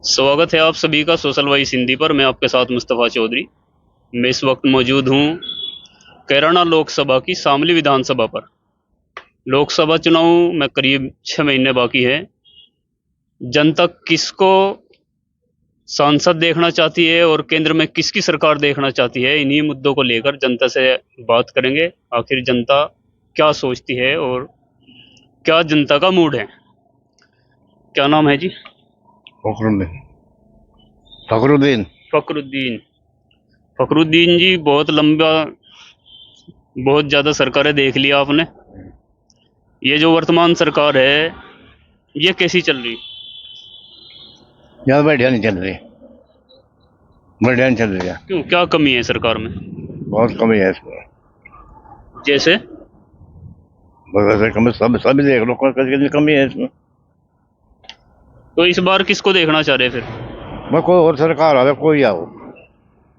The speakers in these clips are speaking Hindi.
स्वागत है आप सभी का सोशल वॉइस हिंदी पर। मैं आपके साथ मुस्तफ़ा चौधरी। मैं इस वक्त मौजूद हूँ कैराना लोकसभा की शामली विधानसभा पर। लोकसभा चुनाव में करीब 6 महीने बाकी है। जनता किसको सांसद देखना चाहती है और केंद्र में किसकी सरकार देखना चाहती है, इन्हीं मुद्दों को लेकर जनता से बात करेंगे। आखिर जनता क्या सोचती है और क्या जनता का मूड है। क्या नाम है जी? फखरुद्दीन फखरुद्दीन फखरुद्दीन। फखरुद्दीन जी, बहुत ज़्यादा सरकारें देख ली आपने। ये जो वर्तमान सरकार है, ये कैसी चल रही? ज्यादा बढ़िया नहीं चल रही। बढ़िया नहीं चल रही है। क्यों, क्या कमी है सरकार में? बहुत कमी है इसमें। जैसे? बस ऐसे कमी सब देख लो, कितनी कमी है इसमें। तो इस बार किसको देखना चाह रहे हैं फिर? बस कोई और सरकार आवे, कोई आओ।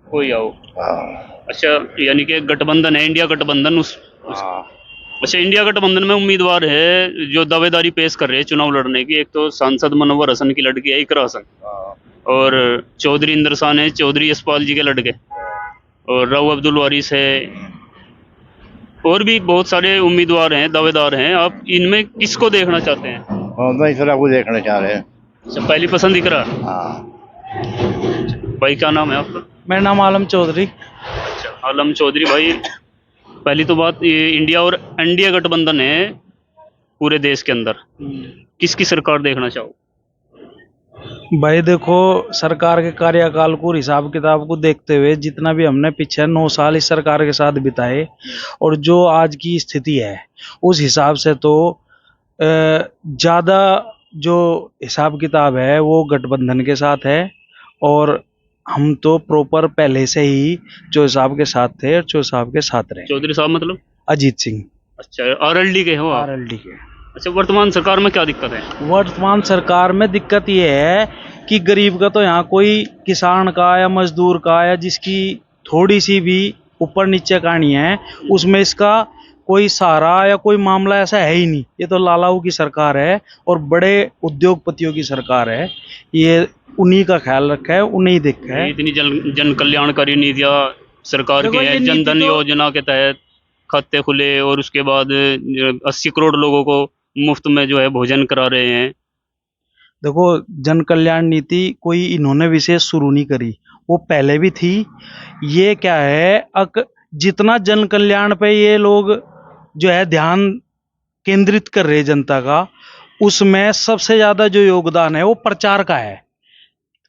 कोई आओ। हाँ। अच्छा, यानी कि गठबंधन है, इंडिया गठबंधन उस हाँ। अच्छा, इंडिया गठबंधन में उम्मीदवार है जो दावेदारी पेश कर रहे हैं चुनाव लड़ने की। एक तो सांसद मनोवर हसन की लड़की है इकरा हसन, हाँ। और चौधरी इंदर शाह है, चौधरी यशपाल जी के लड़के, और राव अब्दुल वारिस है, और भी बहुत सारे उम्मीदवार हैं, दावेदार हैं। आप इनमें किसको देखना चाहते हैं? हम तो इस तरह को देखना चाह रहे हैं। अच्छा, पहली पसंद इकरा। हाँ। भाई, क्या नाम है आपका? मेरा नाम आलम चौधरी। अच्छा, आलम चौधरी भाई। पहली तो बात, ये इंडिया और एनडीए गठबंधन है पूरे देश के अंदर, किसकी सरकार देखना चाहो? भाई देखो, सरकार के कार्यकाल को, हिसाब किताब को देखते हुए, जितना भी हमने पिछले 9 साल इस सरकार के साथ बिताए और जो आज की स्थिति है, उस हिसाब से तो ज़्यादा जो हिसाब किताब है वो गठबंधन के साथ है। और हम तो प्रॉपर पहले से ही जो साहब के साथ थे और जो साहब के साथ रहे। चौधरी साहब मतलब? अजीत सिंह, अच्छा, आरएलडी के हो आप? आरएलडी के। अच्छा, वर्तमान सरकार में क्या दिक्कत है? वर्तमान सरकार में दिक्कत ये है कि गरीब का तो यहाँ कोई, किसान का या मजदूर का या जिसकी थोड़ी सी भी ऊपर नीचे कहानी है, उसमें इसका कोई सहारा या कोई मामला ऐसा है ही नहीं। ये तो लालाऊ की सरकार है और बड़े उद्योगपतियों की सरकार है। ये उन्हीं का ख्याल रखा है, उन्हें ही देखा है। इतनी जन कल्याणकारी नीतियाँ सरकार की देखो, है। ये नीति जनधन तो योजना के तहत खाते खुले और उसके बाद 80 करोड़ लोगों को मुफ्त में जो है भोजन करा रहे हैं। देखो, जन कल्याण नीति कोई इन्होंने विशेष शुरू नहीं करी, वो पहले भी थी। ये क्या है, जितना जन कल्याण पे ये लोग जो है ध्यान केंद्रित कर रहे हैं जनता का, उसमें सबसे ज्यादा जो योगदान है वो प्रचार का है।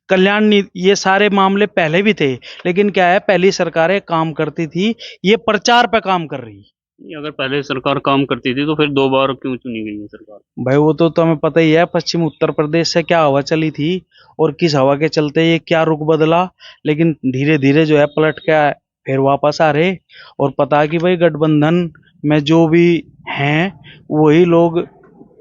कल्याण नीति, ये सारे मामले पहले भी थे, लेकिन क्या है, पहली सरकारें काम करती थी, ये प्रचार पे काम कर रही। ये अगर पहले सरकार काम करती थी तो फिर 2 बार क्यों चुनी गई है सरकार? भाई वो तो तुम्हें पता ही है, पश्चिम उत्तर प्रदेश से क्या हवा चली थी और किस हवा के चलते ये क्या रुख बदला। लेकिन धीरे धीरे जो है पलट के फिर वापस आ रहे। और पता है कि भाई गठबंधन में जो भी हैं वही लोग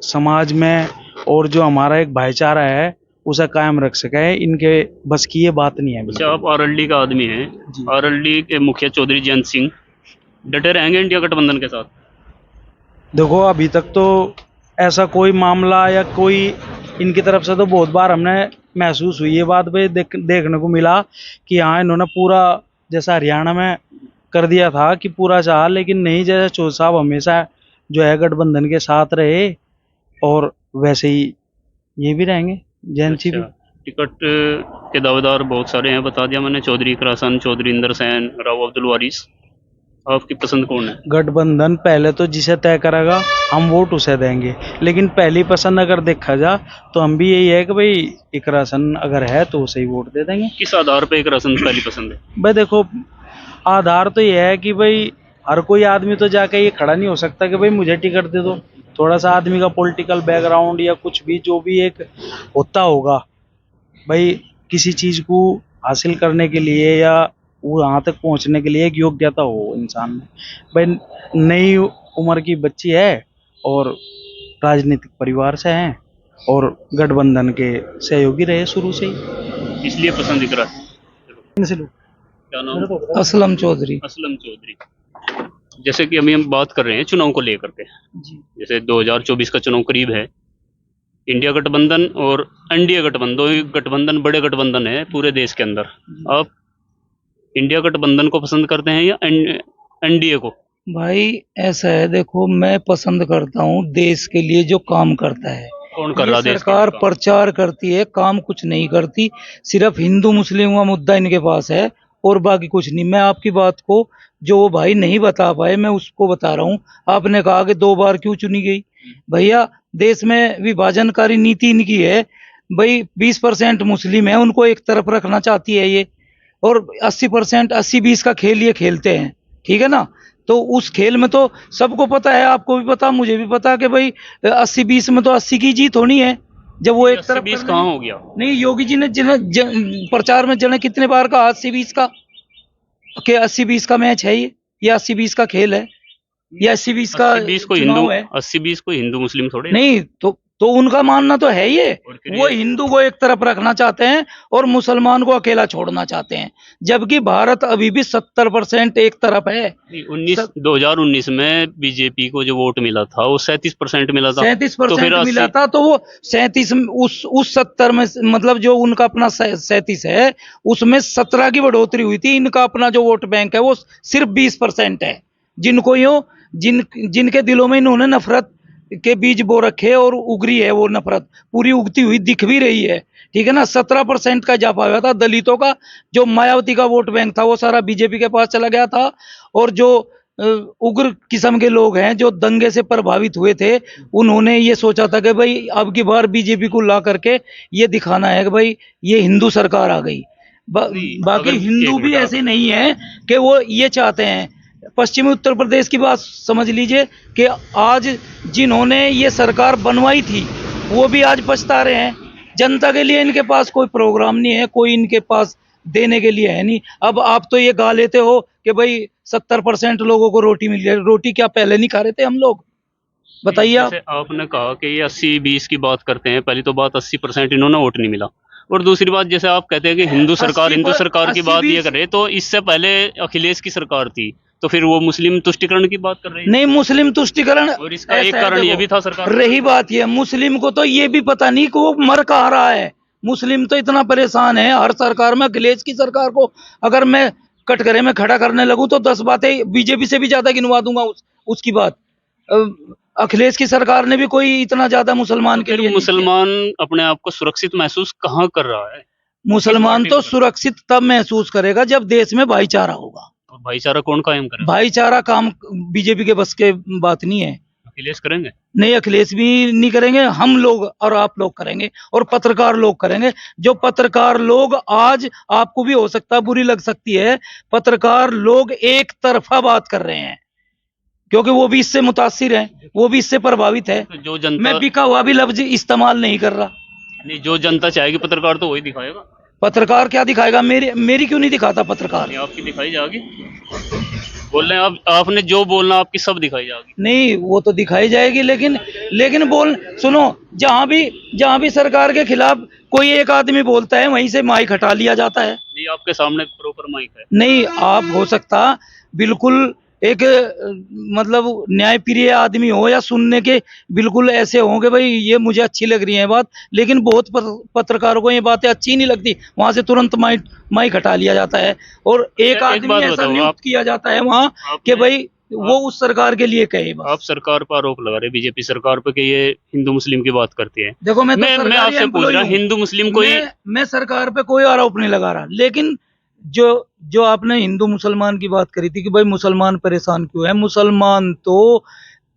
समाज में और जो हमारा एक भाईचारा है उसे कायम रख सके। इनके बस की ये बात नहीं है अच्छा, बिल्कुल। आप आरएलडी का आदमी हैं। जी। आरएलडी के मुखिया चौधरी जयंत सिंह डटे रहेंगे इंडिया गठबंधन के साथ? देखो, अभी तक तो ऐसा कोई मामला या कोई इनकी तरफ से तो बहुत बार हमने महसूस हुई ये बात भाई, देखने को मिला कि हाँ, इन्होंने पूरा जैसा हरियाणा में कर दिया था कि पूरा चाह, लेकिन नहीं, जैसे चौधरी साहब हमेशा जो है गठबंधन के साथ रहे और वैसे ही ये भी रहेंगे, जयंती भी। अच्छा, टिकट के दावेदार बहुत सारे हैं, बता दिया मैंने। चौधरी करासन, चौधरी इंदर सैन, राव अब्दुल वारिस। आपकी पसंद कौन है? गठबंधन पहले तो जिसे तय करेगा हम वोट उसे देंगे, लेकिन पहली पसंद अगर देखा जा तो हम भी यही है कि भाई इकरा हसन अगर है तो उसे ही वोट दे देंगे। किस आधार पे करासन पहली पसंद है? भाई देखो, आधार तो यह है कि भाई हर कोई आदमी तो जाके ये खड़ा नहीं हो सकता कि भाई मुझे टिकट दे दो। थोड़ा सा आदमी का पॉलिटिकल बैकग्राउंड या कुछ भी जो भी एक होता होगा भाई, किसी चीज को हासिल करने के लिए या वो यहाँ तक पहुँचने के लिए एक योग्यता हो इंसान में। भाई नई उम्र की बच्ची है और राजनीतिक परिवार से हैं और गठबंधन के सहयोगी रहे शुरू से ही। इसलिए पसंद करा। क्या नाम? असलम चौधरी। असलम चौधरी। जैसे कि अभी हम बात कर रहे हैं चुनाव को लेकर के, जी। जैसे 2024 का चुनाव करीब है, इंडिया गठबंधन और एनडीए गठबंधन, दो ही गठबंधन बड़े गठबंधन है पूरे देश के अंदर। आप इंडिया गठबंधन को पसंद करते हैं या एनडीए को? भाई ऐसा है, देखो मैं पसंद करता हूँ देश के लिए जो काम करता है। कौन कर ये रहा देश के सरकार लिए काम? प्रचार करती है, काम कुछ नहीं करती। सिर्फ हिंदू मुस्लिम का मुद्दा इनके पास है और बाकी कुछ नहीं। मैं आपकी बात को, जो वो भाई नहीं बता पाए, मैं उसको बता रहा हूँ। आपने कहा कि 2 बार क्यों चुनी गई। भैया देश में विभाजनकारी नीति इनकी है। भाई 20% मुस्लिम है, उनको एक तरफ रखना चाहती है ये, और 80% 80-20 का खेल ये खेलते हैं, ठीक है ना। तो उस खेल में तो सबको पता है, आपको भी पता, मुझे भी पता कि भाई 80-20 में तो 80 की जीत होनी है। जब वो एक तरफ 20 कहाँ हो गया? नहीं, योगी जी ने प्रचार में जने कितने बार कहा 80-20 का, कि 80-20 का मैच है ये 80-20 का खेल है, ये 80-20 का 80-20 को चुनाव हिंदू, है। 80-20 को हिंदू मुस्लिम थोड़े। नहीं तो उनका मानना तो है ये, और फिर वो ये- हिंदू को एक तरफ रखना चाहते हैं और मुसलमान को अकेला छोड़ना चाहते हैं, जबकि भारत अभी भी 70% एक तरफ है। 2019 में बीजेपी को जो वोट मिला था वो 37% मिला था। 37% तो मिला 80 था, तो वो 37 उस 70 में मतलब जो उनका अपना 37 है, उसमें 17 की बढ़ोतरी हुई थी। इनका अपना जो वोट बैंक है वो सिर्फ 20% है, जिनको जिनके दिलों में इन्होंने नफरत के बीज बो रखे, और उगरी है वो नफरत, पूरी उगती हुई दिख भी रही है, ठीक है ना। 17% का इजाफा हुआ था। दलितों का जो मायावती का वोट बैंक था वो सारा बीजेपी के पास चला गया था, और जो उग्र किस्म के लोग हैं जो दंगे से प्रभावित हुए थे, उन्होंने ये सोचा था कि भाई अब की बार बीजेपी को ला करके ये दिखाना है कि भाई ये हिंदू सरकार आ गई। बाकी अगर- हिंदू एक भी मिनट ऐसे नहीं है कि वो ये चाहते हैं। पश्चिमी उत्तर प्रदेश की बात समझ लीजिए कि आज जिन्होंने ये सरकार बनवाई थी वो भी आज पछता रहे हैं। जनता के लिए इनके पास कोई प्रोग्राम नहीं है, कोई इनके पास देने के लिए है नहीं। अब आप तो ये गा लेते हो कि भाई 70% लोगों को रोटी मिल जाए। रोटी क्या पहले नहीं खा रहे थे हम लोग? बताइए आप। जैसे आपने कहा कि ये 80-20 की बात करते हैं, पहली तो बात 80% इन्होंने वोट नहीं मिला, और दूसरी बात जैसे आप कहते हैं कि हिंदू सरकार की बात ये कर रहे, तो इससे पहले अखिलेश की सरकार थी, तो फिर वो मुस्लिम तुष्टिकरण की बात कर रही है। नहीं, मुस्लिम तुष्टिकरण, और इसका एक ऐसा है, कारण ये देखो, भी था सरकार। रही बात ये, मुस्लिम को तो ये भी पता नहीं कि वो मर कहाँ रहा है। मुस्लिम तो इतना परेशान है हर सरकार में। अखिलेश की सरकार को अगर मैं कटघरे में खड़ा करने लगूं तो 10 बातें बीजेपी से भी ज्यादा गिनवा दूंगा उसकी बात। अखिलेश की सरकार ने भी कोई इतना ज्यादा मुसलमान के फिर लिए नहीं किया। मुसलमान अपने आप को सुरक्षित महसूस कहाँ कर रहा है? मुसलमान किस तो पार्टी से? सुरक्षित तब महसूस करेगा जब देश में भाईचारा होगा। और भाईचारा कौन कायम करेगा? भाईचारा काम बीजेपी के बस के बात नहीं है। अखिलेश करेंगे? नहीं, अखिलेश भी नहीं करेंगे, हम लोग और आप लोग करेंगे, और पत्रकार लोग करेंगे। जो पत्रकार लोग, आज आपको भी हो सकता है बुरी लग सकती है, पत्रकार लोग एक तरफा बात कर रहे हैं, क्योंकि वो भी इससे मुतासिर हैं, वो भी इससे प्रभावित है। तो जो जनता मैं बिका हुआ भी लफ्ज इस्तेमाल नहीं कर रहा। नहीं, जो जनता चाहेगी पत्रकार तो वही दिखाएगा। पत्रकार क्या दिखाएगा? मेरी क्यों नहीं दिखाता पत्रकार? नहीं, आपकी दिखाई जाएगी। बोल रहे हैं आप, आपने जो बोलना आपकी सब दिखाई जाएगी। नहीं, वो तो दिखाई जाएगी, लेकिन बोल सुनो, जहां भी सरकार के खिलाफ कोई एक आदमी बोलता है वहीं से माइक हटा लिया जाता है। जी, आपके सामने प्रॉपर माइक है। नहीं, आप हो सकता बिल्कुल एक मतलब न्यायप्रिय आदमी हो, या सुनने के बिल्कुल ऐसे हो कि भाई ये मुझे अच्छी लग रही है बात, लेकिन बहुत पत्रकारों को ये बातें अच्छी नहीं लगती, वहां से तुरंत माइक हटा लिया जाता है, और एक आदमी बात ऐसा बताओ, नियुक्त किया जाता है वहां कि आपने- भाई वो उस सरकार के लिए कहे बस। आप सरकार पर आरोप लगा रहे, बीजेपी सरकार पर, कि ये हिंदू मुस्लिम की बात करती है। देखो, मैं मैं आपसे पूछ रहा हूँ, हिंदू मुस्लिम को ही मैं सरकार पे कोई आरोप नहीं लगा रहा, लेकिन जो आपने हिंदू मुसलमान की बात करी थी कि भाई मुसलमान परेशान क्यों है, मुसलमान तो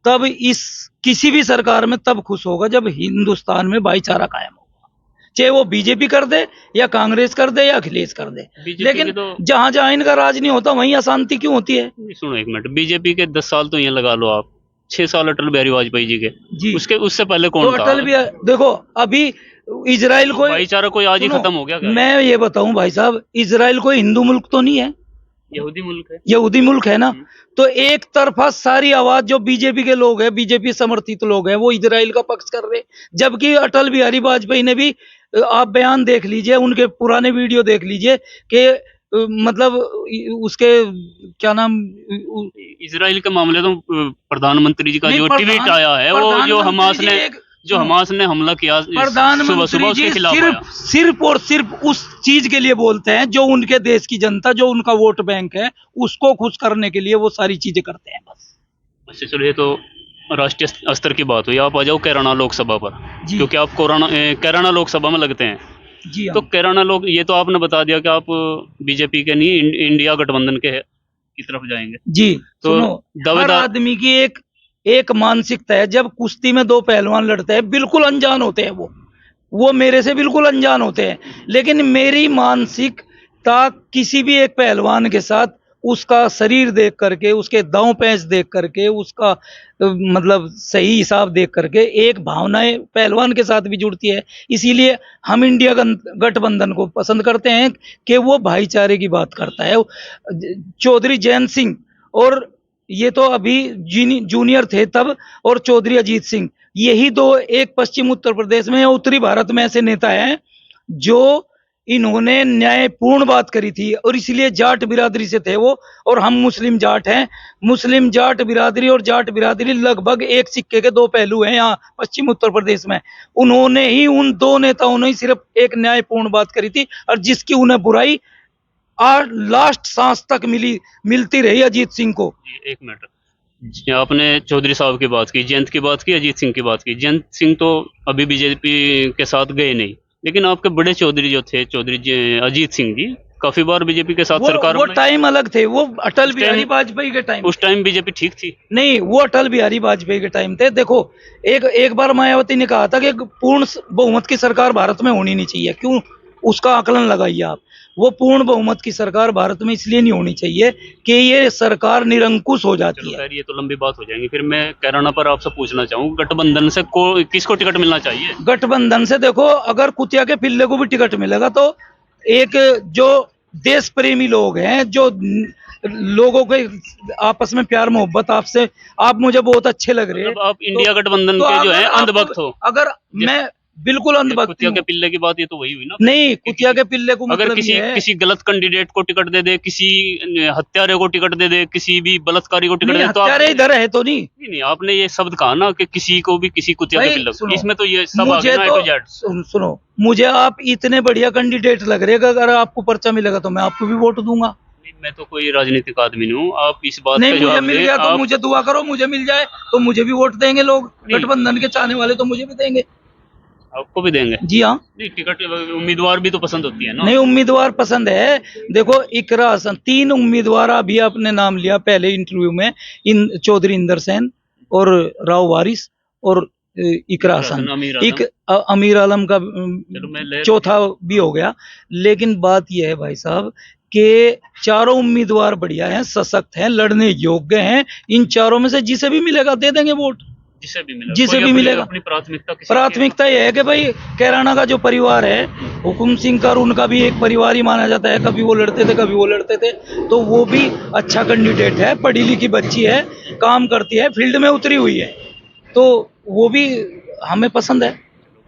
तब इस किसी भी सरकार में तब खुश होगा जब हिंदुस्तान में भाईचारा कायम होगा, चाहे वो बीजेपी कर दे या कांग्रेस कर दे या अखिलेश कर दे। लेकिन जहां जहां इनका राज नहीं होता वहीं अशांति क्यों होती है? सुनो एक मिनट, बीजेपी के 10 साल तो ये लगा लो आप, 6 साल अटल बिहारी वाजपेयी जी के, जी, उससे पहले तो कौन था? अटल भी, देखो अभी इजराइल को, भाईचारा कोई आज ही खत्म हो गया क्या? मैं ये बताऊं भाई साहब, इजराइल कोई हिंदू मुल्क तो नहीं है, यहूदी मुल्क है। यहूदी मुल्क है ना। तो एक तरफा सारी आवाज जो बीजेपी के लोग हैं, बीजेपी समर्थित लोग हैं, वो इजराइल का पक्ष कर रहे, जबकि अटल बिहारी वाजपेयी ने भी, आप बयान देख लीजिए, उनके पुराने वीडियो देख लीजिए कि मतलब उसके क्या नाम, इजराइल के मामले तो प्रधानमंत्री जी का जो ट्वीट आया है, वो जो हमास ने जो हमास ने हमला किया सुबह सुबह प्रधानमंत्री उसके जी खिलाफ सिर्फ आया। सिर्फ और सिर्फ उस चीज के लिए बोलते हैं जो उनके देश की जनता, जो उनका वोट बैंक है, उसको खुश करने के लिए वो सारी चीजें करते हैं बस। अच्छा चलो, ये तो राष्ट्रीय स्तर की बात हुई। आप आ जाओ कैराना लोकसभा पर, जी। क्योंकि आप कैराना लोकसभा में लगते हैं। जी हाँ। तो कैराना लोग, ये तो आपने बता दिया कि आप बीजेपी के नहीं, इंडिया गठबंधन के की तरफ जाएंगे। जी तो सुनो, हर दावेदार आदमी की एक एक मानसिकता है। जब कुश्ती में दो पहलवान लड़ते हैं, बिल्कुल अनजान होते हैं वो मेरे से बिल्कुल अनजान होते हैं, लेकिन मेरी मानसिकता किसी भी एक पहलवान के साथ उसका शरीर देख करके, उसके दांव पैंच देख करके, उसका मतलब सही हिसाब देख करके एक भावनाएं पहलवान के साथ भी जुड़ती है। इसीलिए हम इंडिया गठबंधन को पसंद करते हैं कि वो भाईचारे की बात करता है। चौधरी जैन सिंह और ये तो अभी जूनियर थे तब, और चौधरी अजीत सिंह, यही दो एक पश्चिम उत्तर प्रदेश में या उत्तरी भारत में ऐसे नेता हैं जो इन्होंने न्यायपूर्ण बात करी थी, और इसलिए जाट बिरादरी से थे वो, और हम मुस्लिम जाट हैं। मुस्लिम जाट बिरादरी और जाट बिरादरी लगभग एक सिक्के के दो पहलू हैं यहाँ पश्चिम उत्तर प्रदेश में। उन्होंने ही, उन दो नेताओं ने ही सिर्फ एक न्यायपूर्ण बात करी थी, और जिसकी उन्हें बुराई और लास्ट सांस तक मिलती रही अजीत सिंह को। एक मिनट, आपने चौधरी साहब की बात की, जयंत की बात की, अजीत सिंह की बात की। जयंत सिंह तो अभी बीजेपी के साथ गए नहीं, लेकिन आपके बड़े चौधरी जो थे, अजीत सिंह जी, काफी बार बीजेपी के साथ सरकार वो बनाई। टाइम अलग थे, वो अटल उस बिहारी टाइम- वाजपेयी के टाइम। उस टाइम बीजेपी ठीक थी। नहीं, वो अटल बिहारी वाजपेयी के टाइम थे। देखो, एक बार मायावती ने कहा था कि पूर्ण बहुमत की सरकार भारत में होनी नहीं चाहिए। क्यों? उसका आकलन लगाइए आप। वो पूर्ण बहुमत की सरकार भारत में इसलिए नहीं होनी चाहिए कि ये सरकार निरंकुश हो जाती चलो है। खैर, ये तो लंबी बात हो जाएगी। फिर मैं कैराना पर आपसे पूछना चाहूँ, गठबंधन से किसको टिकट मिलना चाहिए? गठबंधन से देखो, अगर कुतिया के पिल्ले को भी टिकट मिलेगा तो एक जो देश प्रेमी लोग हैं, जो लोगों के आपस में प्यार मोहब्बत, आपसे आप मुझे बहुत अच्छे लग रहे हैं। मतलब आप इंडिया गठबंधन तो के जो है अगर अंधभक्त हो। अगर मैं बिल्कुल अंधभक्त कुतिया हूँ। के पिल्ले की बात ये तो वही हुई ना। नहीं, कुतिया के पिल्ले को अगर मतलब किसी ये है, किसी गलत कैंडिडेट को टिकट दे दे, किसी हत्यारे को टिकट दे दे, किसी भी बलात्कारी को टिकट नहीं, दे, तो आप हत्यारे इधर है तो नहीं। नहीं, आपने ये शब्द कहा ना कि किसी को भी, किसी कुतिया के भाई पिल्ले, सुनो, इसमें तो ये सब आ मुझे गया ना, तो A to Z। सुनो, मुझे आप इतने बढ़िया कैंडिडेट लग रहे हैं कि अगर आपको पर्चा मिलेगा तो मैं आपको भी वोट दूंगा। नहीं, मैं तो कोई राजनीतिक आदमी नहीं हूँ। आप इस बात नहीं, का मुझे जवाब मिल दें। गया तो आप मुझे दुआ करो, मुझे मिल जाए तो मुझे भी वोट देंगे लोग। नहीं। गठबंधन के चाहने वाले तो मुझे भी देंगे। आपको भी देंगे? जी हाँ। नहीं, टिकट उम्मीदवार भी तो पसंद होती है ना। नहीं, उम्मीदवार पसंद है। देखो, इकरा हसन, 3 उम्मीदवार अभी आपने नाम लिया पहले इंटरव्यू में, इन चौधरी इंदर सेन और राव वारिस और इकरा हसन। अमीर आलम का चौथा भी हो गया। लेकिन बात यह है भाई साहब कि चारों उम्मीदवार बढ़िया हैं, सशक्त हैं, लड़ने योग्य हैं। इन चारों में से जिसे भी मिलेगा दे देंगे वोट, जिसे भी मिलेगा। अपनी प्राथमिकता यह है कि भाई कैराना का जो परिवार है, हुकुम सिंह का, उनका भी एक परिवार ही माना जाता है। कभी वो लड़ते थे, कभी वो लड़ते थे, तो वो भी अच्छा कैंडिडेट है, पढ़ी लिखी बच्ची है, काम करती है, फील्ड में उतरी हुई है, तो वो भी हमें पसंद है।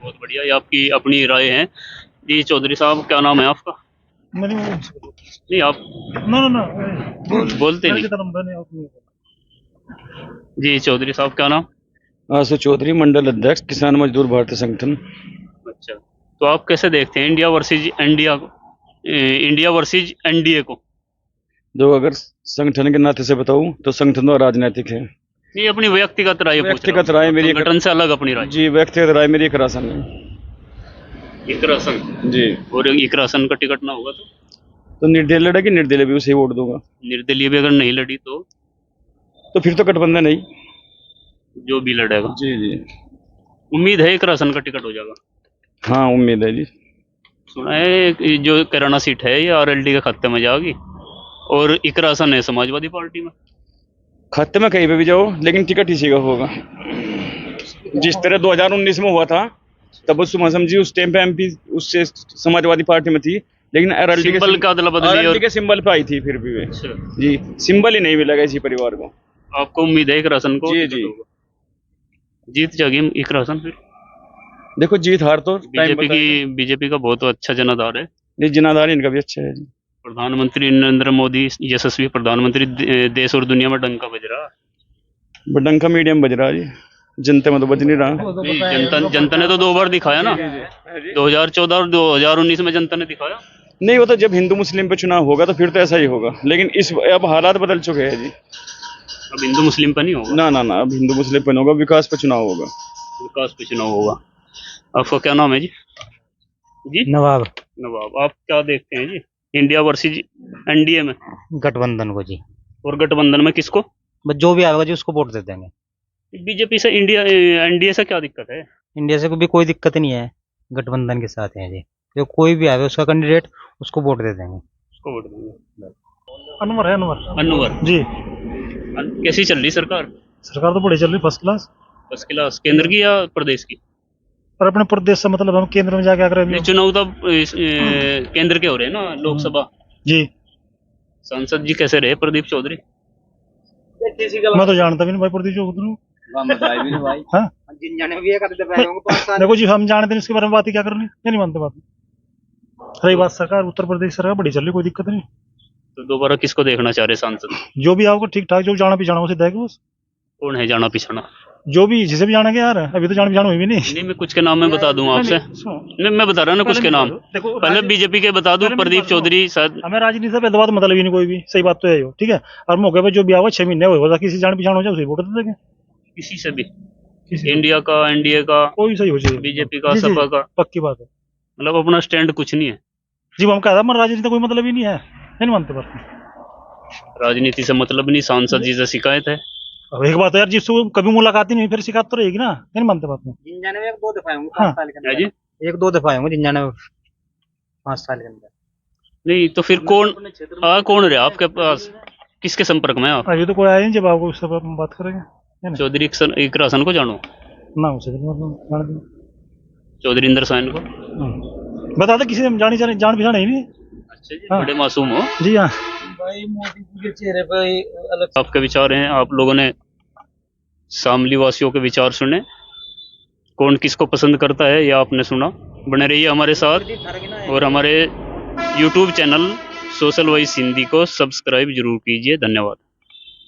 बहुत बढ़िया, ये आपकी अपनी राय है जी। चौधरी साहब, क्या नाम है आपका? नहीं, आप बोलते नहीं जी। चौधरी साहब, क्या नाम? आशु चौधरी, मंडल अध्यक्ष, किसान मजदूर भारतीय संगठन। अच्छा, तो आप कैसे देखते हैं इंडिया वर्सेज एनडीए को? जो अगर संगठन के नाते से बताऊं तो संगठन तो राजनीतिक है। नहीं, अपनी व्यक्तिगत राय पूछ रहा हूं। व्यक्तिगत राय मेरी, संगठन से अलग अपनी राय। जी, व्यक्तिगत राय मेरी इकरासन है। इकरासन जी। और इकरासन का टिकट ना होगा तो निर्दलीय लड़ेगी, निर्दलीय भी उसे वोट दूंगा। निर्दलीय भी अगर नहीं लड़ी तो फिर तो गठबंधन नहीं, जो भी लड़ेगा। जी जी, उम्मीद है इकरासन का टिकट हो जाएगा? हाँ उम्मीद है जी। सुना है कि जो कैराना सीट है ये आरएलडी के खाते में जाएगी, और इकरासन है समाजवादी पार्टी में। खाते में कहीं पे भी जाओ, लेकिन टिकट इसी का होगा। जिस तरह 2019 में हुआ था, तब सुमन जी उस टाइम पे एमपी उससे समाजवादी पार्टी में थी, लेकिन आरएलडी सिंबल का अदला बदली और के सिंबल पे आई थी फिर भी वे। अच्छा। जी, सिंबल ही नहीं मिलेगा इसी परिवार को। आपको उम्मीद है इकरासन को? जी जी, जीत जाएगी इकरासन। फिर देखो, जीत हार तो बीजेपी का बहुत अच्छा जनाधार है। ये जनाधार इनका भी अच्छा है जी। प्रधानमंत्री नरेंद्र मोदी, यशस्वी प्रधानमंत्री, देश और दुनिया में डंका बज रहा है। डंका मीडियम बज रहा है जी। जनता में तो बच नहीं रहा। नहीं, जनता ने तो 2 बार दिखाया ना, 2014 और 2019 में जनता ने दिखाया। नहीं, वो तो जब हिंदू मुस्लिम पे चुनाव होगा तो फिर तो ऐसा ही होगा, लेकिन इस अब हालात बदल चुके हैं जी। अब हिंदू मुस्लिम पर नहीं होगा, ना ना ना, अब हिंदू मुस्लिम पे नहीं होगा, विकास पे चुनाव होगा। विकास पे चुनाव होगा। आपका क्या नाम है जी? जी नवाब नवाब, आप क्या देखते हैं जी इंडिया वर्सेस एनडीए में गठबंधन को जी, और गठबंधन में किसको? बस जो भी आएगा जी उसको वोट दे देंगे। बीजेपी से इंडिया एनडीए से क्या दिक्कत है? इंडिया से भी कोई दिक्कत नहीं है, गठबंधन के साथ है जी। जो कोई भी आएगा उसका कैंडिडेट उसको वोट दे देंगे। उसको वोट देंगे। अनवर है, अनवर अनवर जी। कैसी चल रही सरकार? सरकार तो बड़ी चल रही, फर्स्ट क्लास। First class. केंद्र की या प्रदेश की? पर अपने प्रदेश से मतलब हम केंद्र में जाके नहीं, चुनाव तो केंद्र के हो रहे हैं ना, लोकसभा। जी। सांसद जी कैसे रहे प्रदीप चौधरी? मैं तो जानता भी नहीं भाई प्रदीप चौधरी। हाँ? देखो जी, हम जानते नहीं, इसके बारे में बात ही क्या करनी, या नहीं मानते बात। रही बात सरकार, उत्तर प्रदेश सरकार बड़ी चल रही, कोई दिक्कत नहीं। तो दोबारा किसको देखना चाह रहे सांसद? जो भी आओगे ठीक ठाक, जो जाना पिछाना उसे देगा बस। कौन है जाना पिछाना? जो भी जिसे भी जाना के यार, अभी तो जान पिछाना हुई भी नहीं। नहीं, मैं कुछ के नाम मैं बता दूं आपसे। नहीं, मैं बता रहा ना कुछ के नाम। देखो, पहले बीजेपी के बता दूं, प्रदीप चौधरी शायद। हमें राजनीति से पैदा मतलब ही नहीं कोई भी, सही बात तो है, ठीक है। और मौके पे जो भी आओगे 6 महीने हो किसी जान पिछाना हो जाए उसे वोट दे देंगे। किसी से भी, इंडिया का, एनडीए का, कोई सही हो जाए, बीजेपी का, सपा का, पक्की बात है मतलब अपना स्टैंड कुछ नहीं है जी। हम कहा था हमारा राजनीति का कोई मतलब ही नहीं है, नहीं मानते बात। राजनीति से मतलब नहीं, सांसद जी से शिकायत है। अब एक बात है यार, जिससे कभी मुलाकात ही नहीं फिर शिकायत तो रहेगी ना, नहीं मानते बात में। जिंजाने में 1-2 दफा होंगे हाँ। 5 साल के है जी? अंदर, 1-2 दफा होंगे जिंजाने में 5 साल के अंदर। नहीं तो फिर कौन रहे आपके पास? किसके संपर्क में हैं आप? अभी तो कोई आया नहीं, जब आपको उससे बात करेंगे, है ना? चौधरी इकरासन को जानो? ना उसे जान दो। चौधरी इंदर साइन को? बता दो, किसी जान पहचान है ही नहीं। अच्छा जी, हाँ। बड़े मासूम हो जी हाँ। भाई मोदी जी के चेहरे पे अलग आपके विचार हैं, आप लोगों ने शामली वासियों के विचार सुने। कौन किसको पसंद करता है यह आपने सुना। बने रहिए हमारे साथ और हमारे YouTube channel social voice Hindi को सब्सक्राइब जरूर कीजिए। धन्यवाद।